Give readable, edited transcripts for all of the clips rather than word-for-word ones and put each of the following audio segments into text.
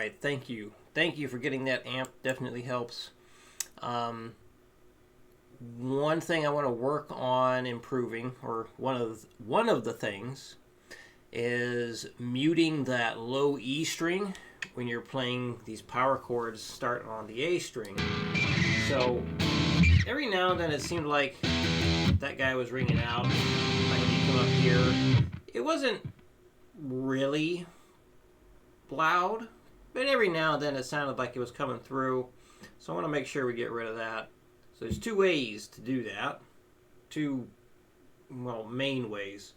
right, thank you. Thank you for getting that amp. Definitely helps. Um, One thing I want to work on improving, or one of the things, is muting that low E string when you're playing these power chords starting on the A string. So every now and then it seemed like that guy was ringing out. Like when you come up here, it wasn't really loud, but every now and then it sounded like it was coming through. So I want to make sure we get rid of that. So there's two ways to do that. Two, well, main ways.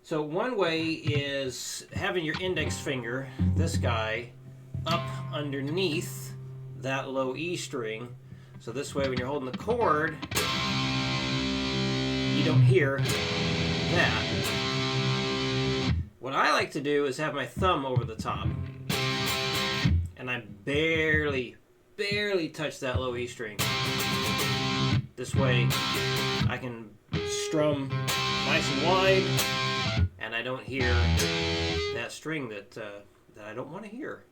So one way is having your index finger, this guy, up underneath that low E string. So this way when you're holding the chord, you don't hear that. What I like to do is have my thumb over the top. And I barely touch that low E string. This way I can strum nice and wide, and I don't hear that string that I don't want to hear.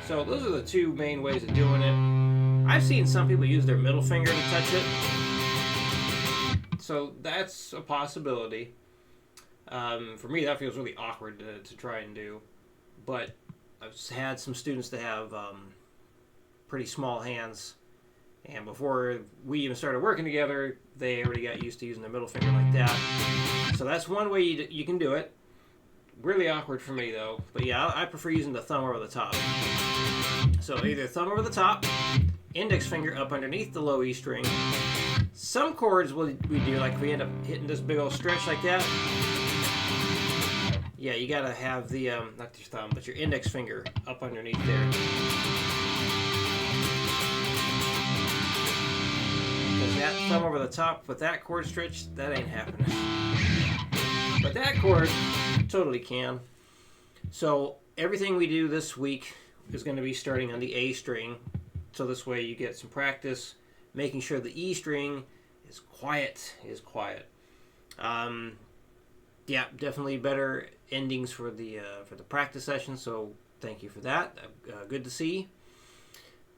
So those are the two main ways of doing it. I've seen some people use their middle finger to touch it. So that's a possibility. For me, that feels really awkward to try and do. But I've had some students that have pretty small hands. And before we even started working together, they already got used to using their middle finger like that. So that's one way you can do it. Really awkward for me, though. But yeah, I prefer using the thumb over the top. So either thumb over the top, index finger up underneath the low E string. Some chords we do, like if we end up hitting this big old stretch like that. Yeah, you gotta have the, not your thumb, but your index finger up underneath there. Because that thumb over the top with that chord stretch, that ain't happening. But that chord totally can. So everything we do this week is going to be starting on the A string. So this way you get some practice making sure the E string is quiet. Yeah, definitely better endings for the practice session. So thank you for that. Good to see.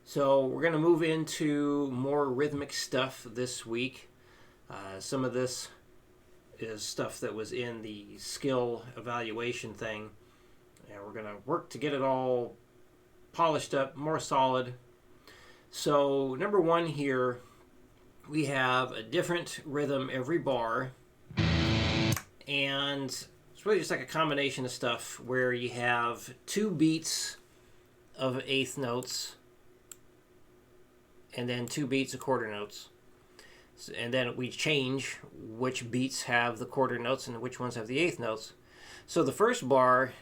So we're going to move into more rhythmic stuff this week. Some of this is stuff that was in the skill evaluation thing. And we're going to work to get it all polished up, more solid. So number one here, we have a different rhythm every bar. And it's really just like a combination of stuff where you have two beats of eighth notes and then two beats of quarter notes. And then we change which beats have the quarter notes and which ones have the eighth notes. So the first bar,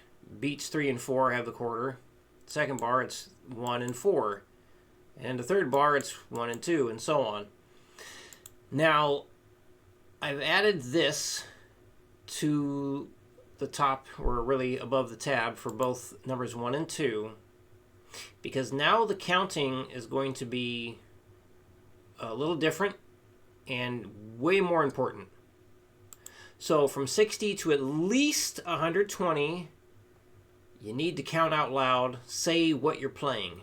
beats 3 and 4 have the quarter. Second bar, it's 1 and 4. And the third bar, it's 1 and 2, and so on. Now, I've added this to the top, or really above the tab, for both numbers 1 and 2, because now the counting is going to be a little different and way more important. So from 60 to at least 120, you need to count out loud, say what you're playing.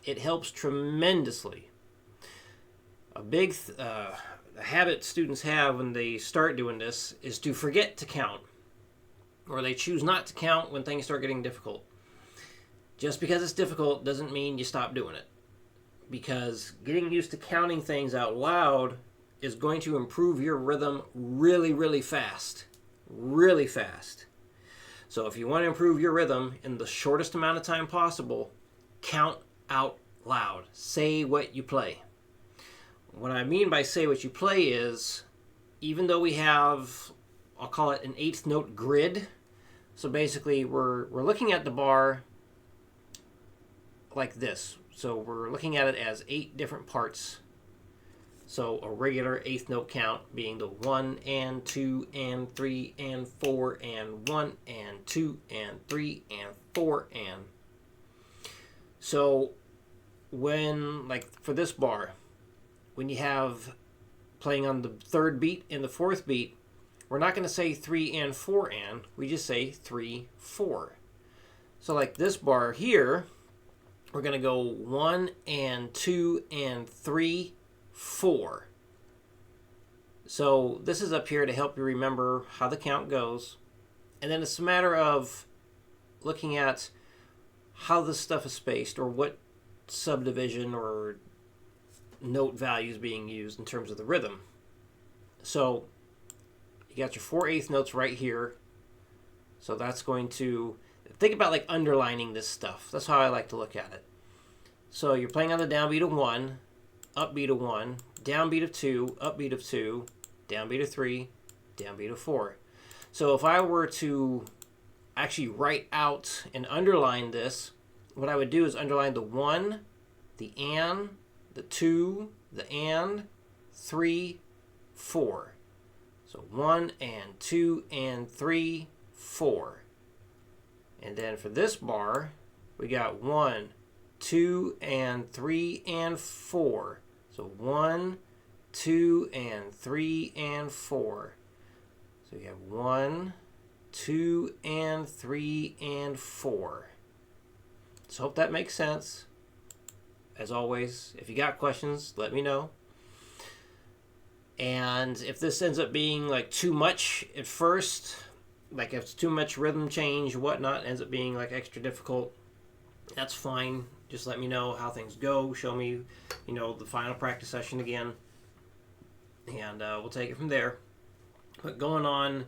It helps tremendously. A big habit students have when they start doing this is to forget to count, or they choose not to count when things start getting difficult. Just because it's difficult doesn't mean you stop doing it, because getting used to counting things out loud is going to improve your rhythm really fast. Really fast. So if you want to improve your rhythm in the shortest amount of time possible, count out loud. Say what you play. What I mean by say what you play is, even though we have, I'll call it an eighth note grid. So basically we're looking at the bar like this. So we're looking at it as 8 different parts. So a regular eighth note count being the 1 and 2 and 3 and 4 and 1 and 2 and 3 and 4 and. So when, like for this bar, when you have playing on the third beat and the fourth beat, we're not going to say 3 and 4 and, we just say 3, 4. So like this bar here, we're going to go 1 and 2 and 3, 4. So this is up here to help you remember how the count goes. And then it's a matter of looking at how this stuff is spaced, or what subdivision or note values being used in terms of the rhythm. So you got your 4/8 notes right here. So that's going to, think about like underlining this stuff. That's how I like to look at it. So you're playing on the downbeat of 1, upbeat of 1, downbeat of 2, upbeat of 2, downbeat of 3, downbeat of 4. So if I were to actually write out and underline this, what I would do is underline the 1, the and, the 2, the and, 3, 4. So 1 and 2 and 3, 4. And then for this bar, we got 1, 2 and 3 and 4. So 1, 2 and 3 and 4. So you have 1, 2 and 3 and 4. So hope that makes sense. As always, if you got questions, let me know. And if this ends up being like too much at first, like if it's too much rhythm change, whatnot, ends up being like extra difficult, that's fine. Just let me know how things go. Show me, the final practice session again. And we'll take it from there. But going on,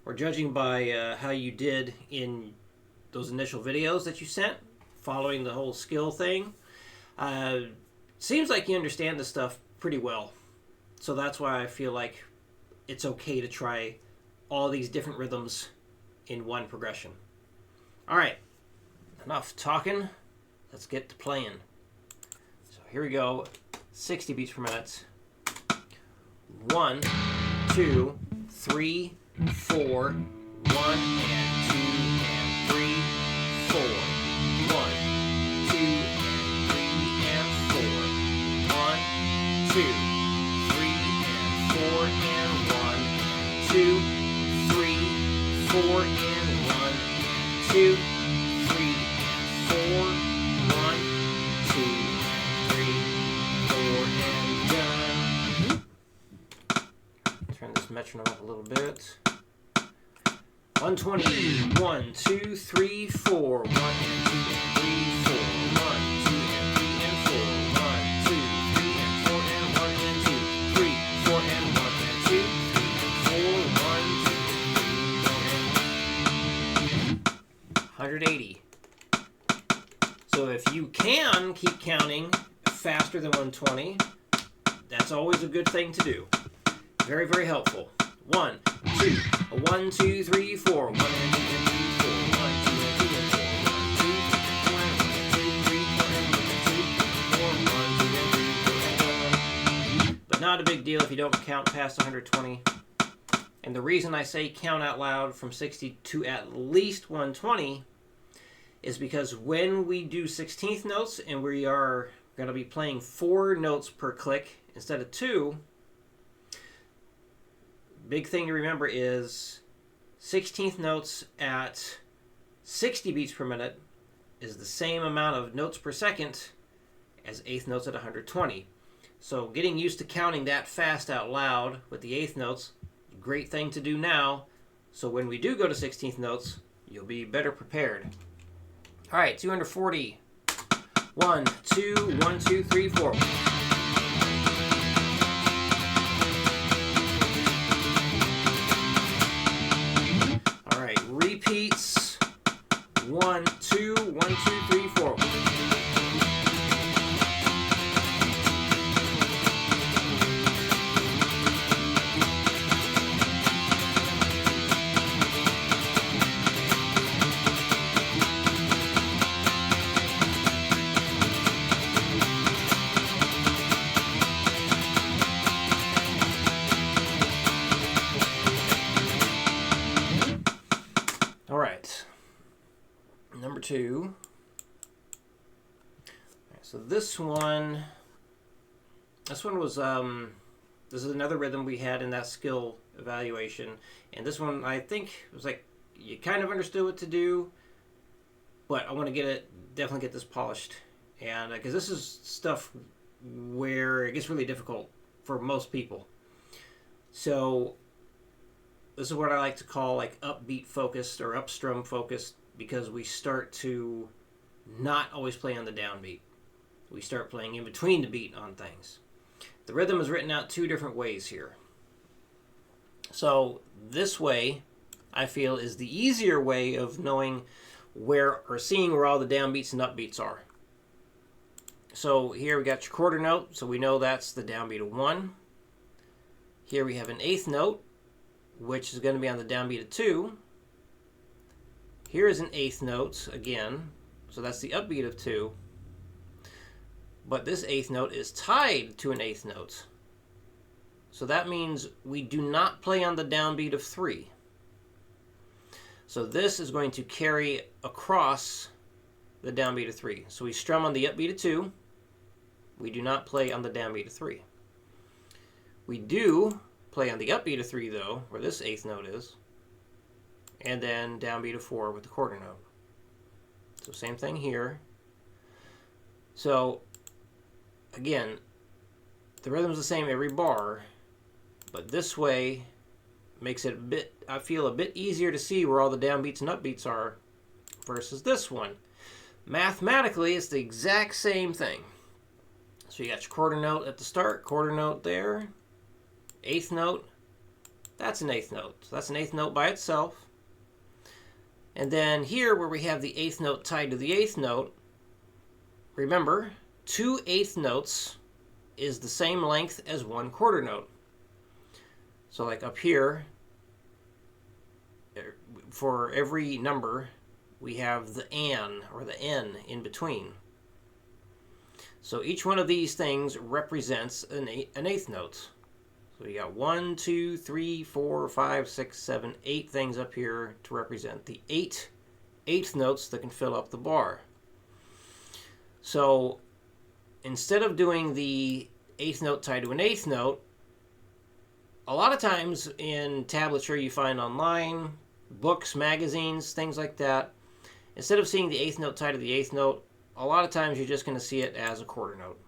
or judging by how you did in those initial videos that you sent, following the whole skill thing, seems like you understand this stuff pretty well. So that's why I feel like it's okay to try all these different rhythms in one progression. All right, enough talking. Let's get to playing. So here we go, 60 beats per minute. 1, 2, 3, 4, 1 and 2 and 3, 4. 1, 2 and 3 and 4. 1, 2, 3 and 4 and 1, 2, 3, 4 and 1, 2, 3 and 4, 1, 2, 3, 4 and done. Turn this metronome up a little bit. 120, 1, 2, 3, 4, 1 and 2 and 3, 4, 1, 2 and 3 and 4, 1, 2, 3 and 4 and 1 and 2, 3, 4 and 1 and 2, 3 and 4, 1, 2, 3, 4 and 180. So if you can keep counting faster than 120, that's always a good thing to do. Very, very helpful. 1, 2, 1, 2, 3, 4, 1 and 2 and 3, 4, 1, 2 and 2 and 4, 1, 2, 4 and 1 and 2, 3, 4 and 1 and 2, 4, 1, 2 and 3, 4 and 1. But not a big deal if you don't count past 120. And the reason I say count out loud from 60 to at least 120 is because when we do 16th notes and we are going to be playing 4 notes per click instead of 2, big thing to remember is 16th notes at 60 beats per minute is the same amount of notes per second as 8th notes at 120. So getting used to counting that fast out loud with the 8th notes, great thing to do now. So when we do go to 16th notes, you'll be better prepared. All right, 240. 1, 2, 1, 2, 3, 4. All right, repeats. 1, 2, 1, 2, 3, 4. All right, number 2. So this one was, this is another rhythm we had in that skill evaluation. And this one, I think, was like, you kind of understood what to do, but I want to definitely get this polished And because this is stuff where it gets really difficult for most people. So this is what I like to call like upbeat focused or upstrum focused, because we start to not always play on the downbeat. We start playing in between the beat on things. The rhythm is written out two different ways here. So this way, I feel, is the easier way of knowing where, or seeing where all the downbeats and upbeats are. So here we got your quarter note, so we know that's the downbeat of 1. Here we have an eighth note, which is going to be on the downbeat of 2. Here is an eighth note again, so that's the upbeat of 2. But this eighth note is tied to an eighth note. So that means we do not play on the downbeat of 3. So this is going to carry across the downbeat of 3. So we strum on the upbeat of 2. We do not play on the downbeat of 3. We do play on the upbeat of 3, though, where this eighth note is. And then downbeat of 4 with the quarter note. So same thing here. So, again, the rhythm's the same every bar, but this way makes it a bit, I feel, a bit easier to see where all the downbeats and upbeats are versus this one. Mathematically, it's the exact same thing. So you got your quarter note at the start, quarter note there, eighth note, that's an eighth note. So that's an eighth note by itself. And then here where we have the eighth note tied to the eighth note, remember, 2 eighth notes is the same length as 1 quarter note. So like up here, for every number, we have the an or the n in between. So each one of these things represents an eighth note. So you got 1, 2, 3, 4, 5, 6, 7, 8 things up here to represent the 8 eighth notes that can fill up the bar. So instead of doing the eighth note tied to an eighth note, a lot of times in tablature you find online, books, magazines, things like that, instead of seeing the eighth note tied to the eighth note, a lot of times you're just going to see it as a quarter note.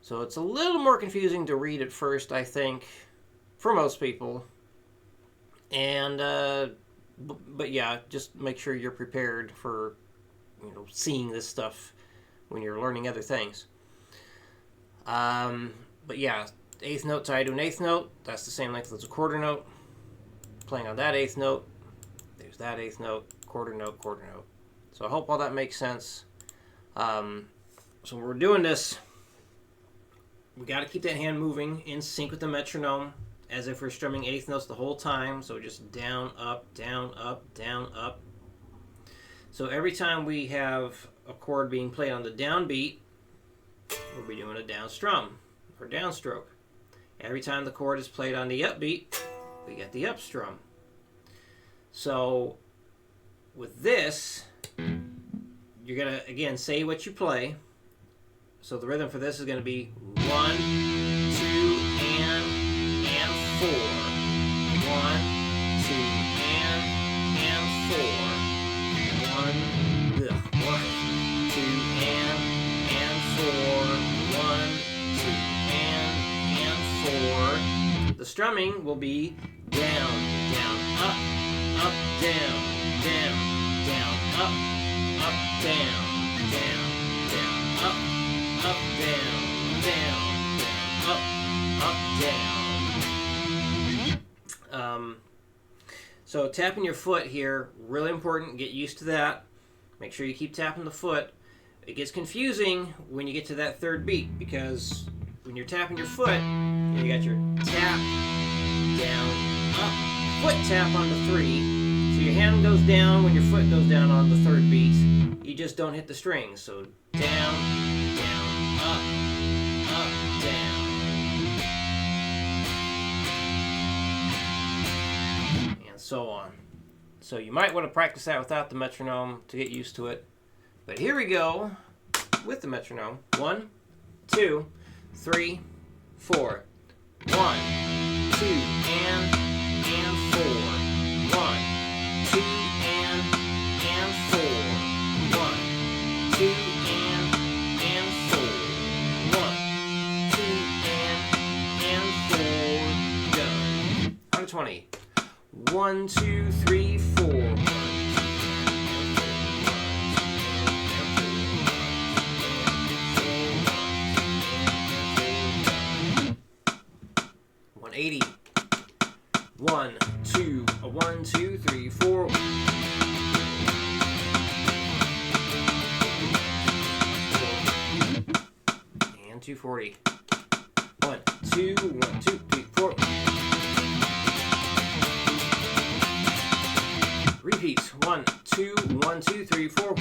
So it's a little more confusing to read at first, I think, for most people. And, but yeah, just make sure you're prepared for, seeing this stuff when you're learning other things. But yeah, eighth note tied to an eighth note, that's the same length as a quarter note. Playing on that eighth note, there's that eighth note, quarter note, quarter note. So I hope all that makes sense. So when we're doing this, we got to keep that hand moving in sync with the metronome, as if we're strumming eighth notes the whole time. So just down, up, down, up, down, up. So every time we have a chord being played on the downbeat, we'll be doing a down strum or downstroke. Every time the chord is played on the upbeat, we get the up strum. So with this, you're going to, again, say what you play. So the rhythm for this is going to be 1, 2, and 4. 1, 2, and 4. 1, 2, and 4. 1, 2, and 4. The strumming will be down, down, up, down, down, down, up, down, down, down, up, down, down, up, down. So tapping your foot here, really important. Get used to that. Make sure you keep tapping the foot. It gets confusing when you get to that third beat, because when you're tapping your foot, you got your tap, down, up, foot tap on the 3. So your hand goes down when your foot goes down on the third beat. You just don't hit the strings. So down, down, up, down. And so on. So you might want to practice that without the metronome to get used to it. But here we go with the metronome. 1, 2, 3, 4. 1, 2, and 4. 1, 2, and 4. 1, 2, 1, 2, 3, 4. 180. 1, 2, 1, 2, 3, 4. And 240. 1, 2, 1, 2, 3, 4. Repeats. 1, 2, 1, 2, 3, 4.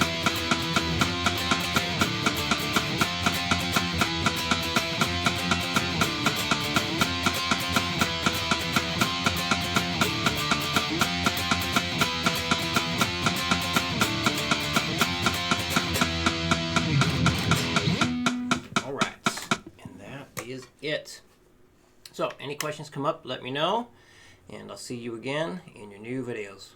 Is it. So, any questions come up, let me know, and I'll see you again in your new videos.